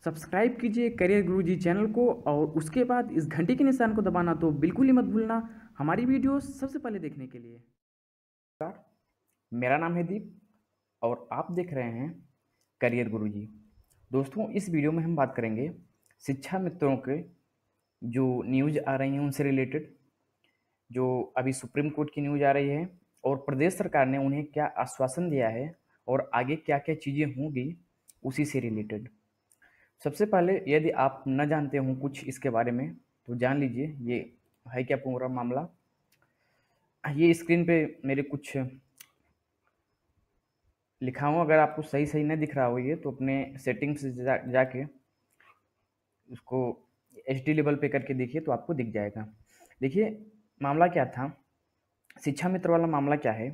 Subscribe कीजिए career गुरुजी channel को और उसके बाद इस घंटी के निशान को दबाना तो बिल्कुल ही मत भूलना हमारी वीडियो सबसे पहले देखने के लिए। नमस्कार, मेरा नाम है दीप और आप देख रहे हैं करियर गुरुजी। दोस्तों, इस वीडियो में हम बात करेंगे शिक्षा मित्रों के जो न्यूज़ आ रही हैं उनसे रिलेटेड, जो अभी सुप्रीम कोर्ट की न्यूज़ आ रही है और प्रदेश सरकार ने उन्हें क्या आश्वासन दिया है और आगे क्या क्या चीज़ें होंगी उसी से रिलेटेड। सबसे पहले यदि आप न जानते हो कुछ इसके बारे में तो जान लीजिए ये है क्या पूरा मामला। ये स्क्रीन पे मेरे कुछ लिखा हुआ, अगर आपको सही सही नहीं दिख रहा हो ये तो अपने सेटिंग्स जाके उसको HD लेवल पे करके देखिए तो आपको दिख जाएगा। देखिए मामला क्या था, शिक्षा मित्र वाला मामला क्या है।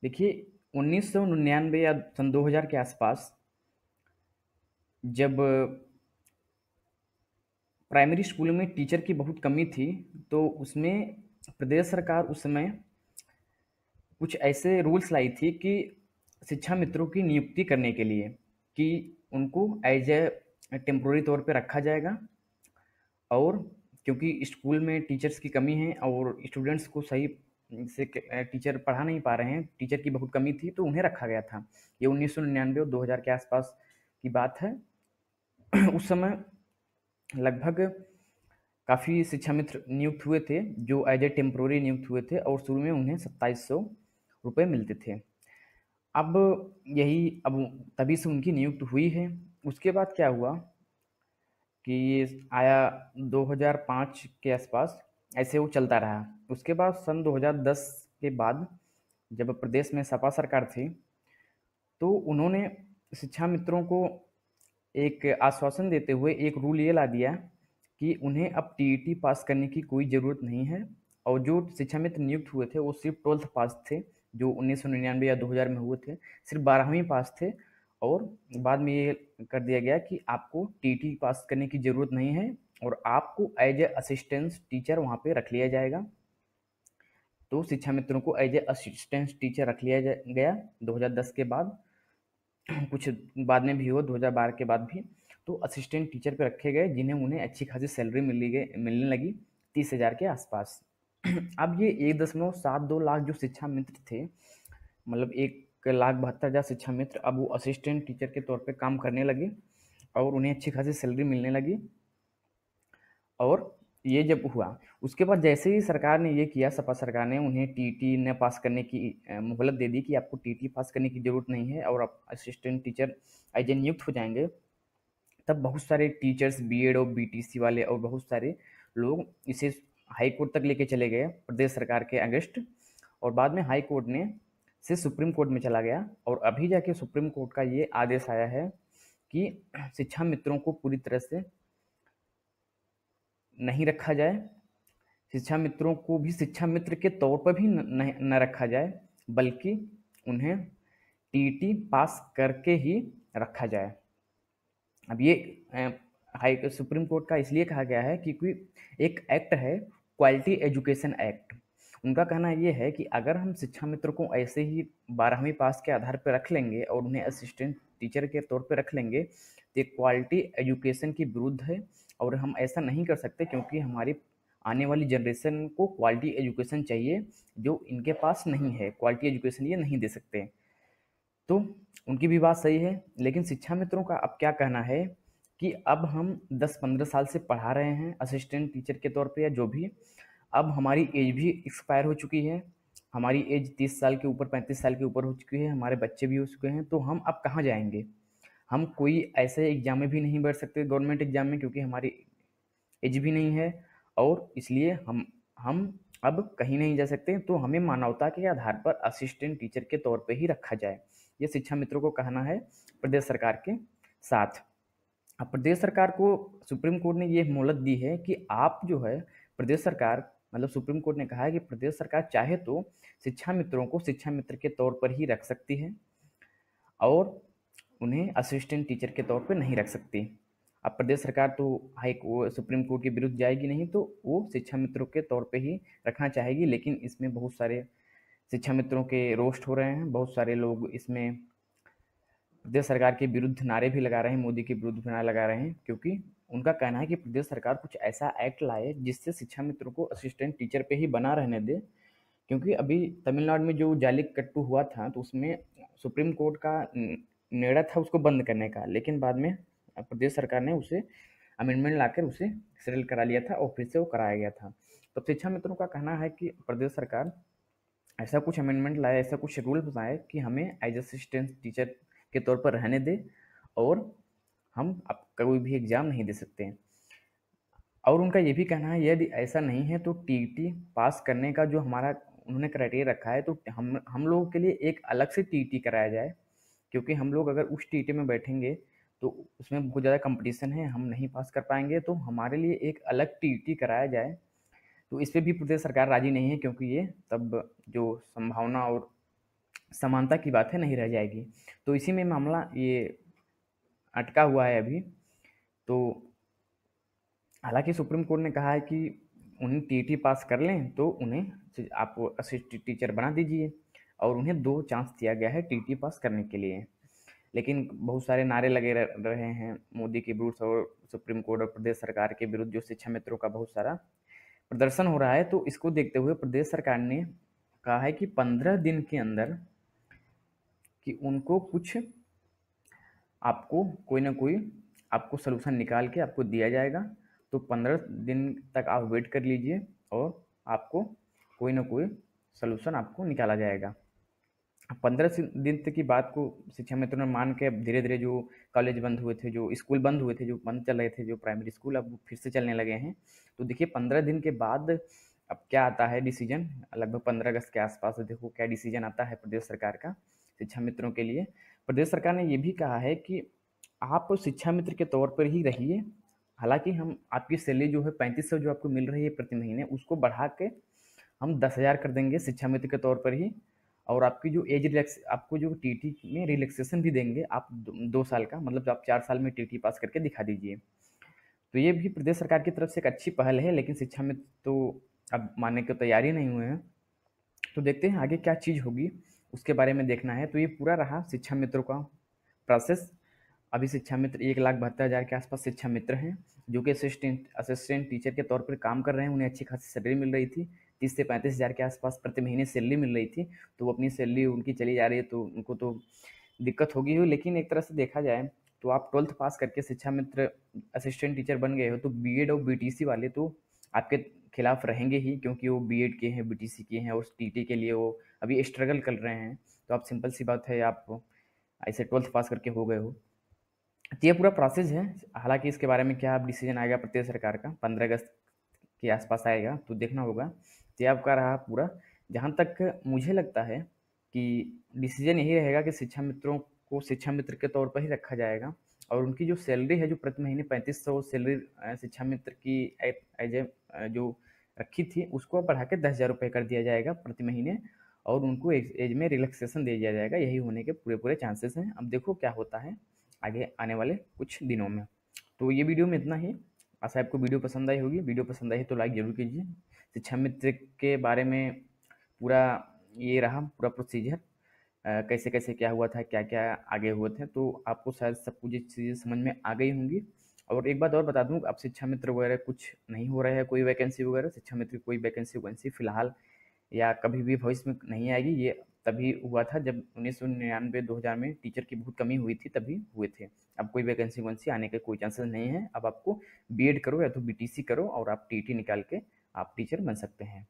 देखिए 1999 या सन 2000 के आसपास जब प्राइमरी स्कूल में टीचर की बहुत कमी थी तो उसमें प्रदेश सरकार उस समय कुछ ऐसे रूल्स लाई थी कि शिक्षा मित्रों की नियुक्ति करने के लिए कि उनको एज ए टेम्पोररी तौर पे रखा जाएगा, और क्योंकि स्कूल में टीचर्स की कमी है और स्टूडेंट्स को सही से टीचर पढ़ा नहीं पा रहे हैं, टीचर की बहुत कमी थी तो उन्हें रखा गया था। ये 1999 और 2000 के आसपास की बात है। उस समय लगभग काफ़ी शिक्षा मित्र नियुक्त हुए थे जो एज ए टेम्पोररी नियुक्त हुए थे और शुरू में उन्हें 2700 रुपये मिलते थे। अब अब तभी से उनकी नियुक्त हुई है। उसके बाद क्या हुआ कि ये आया 2005 के आसपास, ऐसे वो चलता रहा। उसके बाद सन 2010 के बाद जब प्रदेश में सपा सरकार थी तो उन्होंने शिक्षा मित्रों को एक आश्वासन देते हुए एक रूल ये ला दिया कि उन्हें अब TET पास करने की कोई ज़रूरत नहीं है, और जो शिक्षा मित्र नियुक्त हुए थे वो सिर्फ 12th पास थे, जो 1999 या 2000 में हुए थे सिर्फ 12वीं पास थे। और बाद में ये कर दिया गया कि आपको TET पास करने की ज़रूरत नहीं है और आपको एज ए असिस्टेंट टीचर वहाँ पे रख लिया जाएगा। तो शिक्षा मित्रों को एज ए असिस्टेंट टीचर रख लिया गया 2010 के बाद। कुछ बाद में भी हुआ 2012 के बाद भी, तो असिस्टेंट टीचर पे रखे गए जिन्हें उन्हें अच्छी खासी सैलरी मिलने लगी 30,000 के आसपास। अब ये 1.72 लाख जो शिक्षा मित्र थे, मतलब 1,72,000 शिक्षा मित्र अब वो असिस्टेंट टीचर के तौर पे काम करने लगे और उन्हें अच्छी खासी सैलरी मिलने लगी। और ये जब हुआ उसके बाद जैसे ही सरकार ने ये किया, सपा सरकार ने उन्हें TET न पास करने की मोहलत दे दी कि आपको TET पास करने की ज़रूरत नहीं है और आप असिस्टेंट टीचर एज ए नियुक्त हो जाएंगे। तब बहुत सारे टीचर्स BEd और BTC वाले और बहुत सारे लोग इसे हाई कोर्ट तक लेके चले गए प्रदेश सरकार के अगेंस्ट, और बाद में हाई कोर्ट ने से सुप्रीम कोर्ट में चला गया और अभी जाके सुप्रीम कोर्ट का ये आदेश आया है कि शिक्षा मित्रों को पूरी तरह से नहीं रखा जाए, शिक्षा मित्रों को भी शिक्षा मित्र के तौर पर भी न रखा जाए, बल्कि उन्हें TET पास करके ही रखा जाए। अब ये हाई सुप्रीम कोर्ट का इसलिए कहा गया है क्योंकि एक एक्ट है क्वालिटी एजुकेशन एक्ट। उनका कहना ये है कि अगर हम शिक्षा मित्र को ऐसे ही 12वीं पास के आधार पर रख लेंगे और उन्हें असिस्टेंट टीचर के तौर पर रख लेंगे तो ये क्वालिटी एजुकेशन के विरुद्ध है और हम ऐसा नहीं कर सकते, क्योंकि हमारी आने वाली जनरेशन को क्वालिटी एजुकेशन चाहिए जो इनके पास नहीं है। क्वालिटी एजुकेशन ये नहीं दे सकते। तो उनकी भी बात सही है, लेकिन शिक्षा मित्रों का अब क्या कहना है कि अब हम 10-15 साल से पढ़ा रहे हैं असिस्टेंट टीचर के तौर पे या जो भी, अब हमारी एज भी एक्सपायर हो चुकी है, हमारी एज 30 साल के ऊपर 35 साल के ऊपर हो चुकी है, हमारे बच्चे भी हो चुके हैं, तो हम अब कहाँ जाएंगे। हम कोई ऐसे एग्जाम में भी नहीं बैठ सकते गवर्नमेंट एग्जाम में, क्योंकि हमारी एज भी नहीं है, और इसलिए हम अब कहीं नहीं जा सकते। तो हमें मानवता के आधार पर असिस्टेंट टीचर के तौर पे ही रखा जाए, ये शिक्षा मित्रों को कहना है प्रदेश सरकार के साथ। अब प्रदेश सरकार को सुप्रीम कोर्ट ने ये मोहलत दी है कि आप जो है प्रदेश सरकार, मतलब सुप्रीम कोर्ट ने कहा है कि प्रदेश सरकार चाहे तो शिक्षा मित्रों को शिक्षा मित्र के तौर पर ही रख सकती है और उन्हें असिस्टेंट टीचर के तौर पर नहीं रख सकती। अब प्रदेश सरकार तो सुप्रीम कोर्ट के विरुद्ध जाएगी नहीं, तो वो शिक्षा मित्रों के तौर पे ही रखना चाहेगी। लेकिन इसमें बहुत सारे शिक्षा मित्रों के रोस्ट हो रहे हैं, बहुत सारे लोग इसमें प्रदेश सरकार के विरुद्ध नारे भी लगा रहे हैं, मोदी के विरुद्ध भी नारे लगा रहे हैं, क्योंकि उनका कहना है कि प्रदेश सरकार कुछ ऐसा एक्ट लाए जिससे शिक्षा मित्रों को असिस्टेंट टीचर पे ही बना रहने दे। क्योंकि अभी तमिलनाडु में जो जालीकट्टू हुआ था तो उसमें सुप्रीम कोर्ट का निर्णय था उसको बंद करने का, लेकिन बाद में प्रदेश सरकार ने उसे अमेंडमेंट लाकर उसे सरल करा लिया था और फिर से वो कराया गया था। तो शिक्षा मित्रों का कहना है कि प्रदेश सरकार ऐसा कुछ अमेंडमेंट लाए, ऐसा कुछ रूल बनाए कि हमें एज असिस्टेंट टीचर के तौर पर रहने दे और हम अब कोई भी एग्ज़ाम नहीं दे सकते हैं। और उनका ये भी कहना है यदि ऐसा नहीं है तो टीईटी पास करने का जो हमारा उन्होंने क्राइटेरिया रखा है तो हम लोगों के लिए एक अलग से टीईटी कराया जाए, क्योंकि हम लोग अगर उस टीईटी में बैठेंगे तो उसमें बहुत ज़्यादा कंपटीशन है, हम नहीं पास कर पाएंगे, तो हमारे लिए एक अलग टीईटी कराया जाए। तो इस पे भी प्रदेश सरकार राजी नहीं है, क्योंकि ये तब जो संभावना और समानता की बात है नहीं रह जाएगी। तो इसी में मामला ये अटका हुआ है अभी। तो हालांकि सुप्रीम कोर्ट ने कहा है कि उन्हें टीईटी पास कर लें तो उन्हें आप असिस्टेंट टीचर बना दीजिए, और उन्हें 2 चांस दिया गया है टीईटी पास करने के लिए। लेकिन बहुत सारे नारे लगे रहे हैं मोदी के विरुद्ध और सुप्रीम कोर्ट और प्रदेश सरकार के विरुद्ध, जो शिक्षा मित्रों का बहुत सारा प्रदर्शन हो रहा है। तो इसको देखते हुए प्रदेश सरकार ने कहा है कि 15 दिन के अंदर कि उनको कुछ आपको कोई ना कोई आपको सलूशन निकाल के आपको दिया जाएगा। तो 15 दिन तक आप वेट कर लीजिए और आपको कोई ना कोई सलूशन आपको निकाला जाएगा। 15 दिन तक की बात को शिक्षा मित्रों ने मान के धीरे धीरे जो कॉलेज बंद हुए थे, जो स्कूल बंद हुए थे, जो बंद चल रहे थे, जो प्राइमरी स्कूल, अब फिर से चलने लगे हैं। तो देखिए 15 दिन के बाद अब क्या आता है डिसीजन, लगभग 15 अगस्त के आसपास देखो क्या डिसीजन आता है प्रदेश सरकार का शिक्षा मित्रों के लिए। प्रदेश सरकार ने ये भी कहा है कि आप शिक्षा मित्र के तौर पर ही रहिए, हालांकि हम आपकी सैलरी जो है 3500 जो आपको मिल रही है प्रति महीने, उसको बढ़ा के हम 10,000 कर देंगे शिक्षा मित्र के तौर पर ही। और आपकी जो एज रिलैक्स आपको जो टीटी में रिलैक्सेशन भी देंगे, आप 2 साल का, मतलब आप 4 साल में टीटी पास करके दिखा दीजिए। तो ये भी प्रदेश सरकार की तरफ से एक अच्छी पहल है, लेकिन शिक्षा मित्र तो अब मानने को तैयार ही नहीं हुए हैं। तो देखते हैं आगे क्या चीज़ होगी, उसके बारे में देखना है। तो ये पूरा रहा शिक्षा मित्रों का प्रोसेस। अभी शिक्षा मित्र 1,72,000 के आसपास शिक्षा मित्र हैं, जो कि असिस्टेंट टीचर के तौर पर काम कर रहे हैं। उन्हें अच्छी खासी सैलरी मिल रही थी, 30 से 35,000 के आसपास प्रति महीने सैलरी मिल रही थी। तो वो अपनी सैलरी उनकी चली जा रही है, तो उनको तो दिक्कत होगी ही। लेकिन एक तरह से देखा जाए तो आप 12th पास करके शिक्षा मित्र असिस्टेंट टीचर बन गए हो, तो बीएड और बीटीसी वाले तो आपके खिलाफ रहेंगे ही, क्योंकि वो बीएड के हैं, बीटीसी के हैं, और टीटी के लिए वो अभी स्ट्रगल कर रहे हैं। तो आप सिंपल सी बात है, आप ऐसे 12th पास करके हो गए हो। तो ये पूरा प्रोसेस है। हालांकि इसके बारे में क्या अब डिसीजन आएगा प्रदेश सरकार का 15 अगस्त के आसपास आएगा, तो देखना होगा। तो ये आपका रहा पूरा। जहाँ तक मुझे लगता है कि डिसीजन यही रहेगा कि शिक्षा मित्रों को शिक्षा मित्र के तौर पर ही रखा जाएगा, और उनकी जो सैलरी है, जो प्रति महीने 3500 सैलरी शिक्षा मित्र की एज ए जो रखी थी, उसको बढ़ा के 10,000 रुपये कर दिया जाएगा प्रति महीने, और उनको एज में रिलैक्सेशन दे दिया जाएगा। यही होने के पूरे पूरे चांसेस हैं। अब देखो क्या होता है आगे आने वाले कुछ दिनों में। तो ये वीडियो में इतना ही। आशा आपको वीडियो पसंद आई होगी। वीडियो पसंद आई तो लाइक ज़रूर कीजिए। शिक्षा मित्र के बारे में पूरा ये रहा पूरा प्रोसीजर, कैसे कैसे क्या हुआ था, क्या क्या आगे हुए थे। तो आपको शायद सब कुछ चीज़ें समझ में आ गई होंगी। और एक बात और बता दूँ, अब शिक्षा मित्र वगैरह कुछ नहीं हो रहा है, कोई वैकेंसी वगैरह शिक्षा मित्र की कोई वैकेंसी फिलहाल या कभी भी भविष्य में नहीं आएगी। ये तभी हुआ था जब 1999-2000 में टीचर की बहुत कमी हुई थी, तभी हुए थे। अब कोई वैकेंसी आने के कोई चांसेस नहीं है। अब आपको बीएड करो या तो बीटीसी करो और आप टीटी निकाल के आप टीचर बन सकते हैं।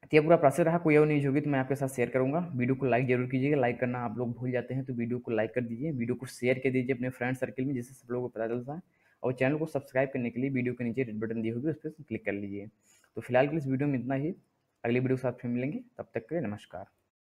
तो ये पूरा प्रोसेस रहा। कोई और न्यूज़ होगी तो मैं आपके साथ शेयर करूंगा। वीडियो को लाइक जरूर कीजिएगा। लाइक करना आप लोग भूल जाते हैं, तो वीडियो को लाइक कर दीजिए, वीडियो को शेयर कर दीजिए अपने फ्रेंड सर्कल में, जिससे सब लोगों को पता चलता है। और चैनल को सब्सक्राइब करने के लिए वीडियो के नीचे रेड बटन दी होगी, उस पर क्लिक कर लीजिए। तो फिलहाल के लिए इस वीडियो में इतना ही। अगली वीडियो के साथ फिर मिलेंगे, तब तक के लिए नमस्कार।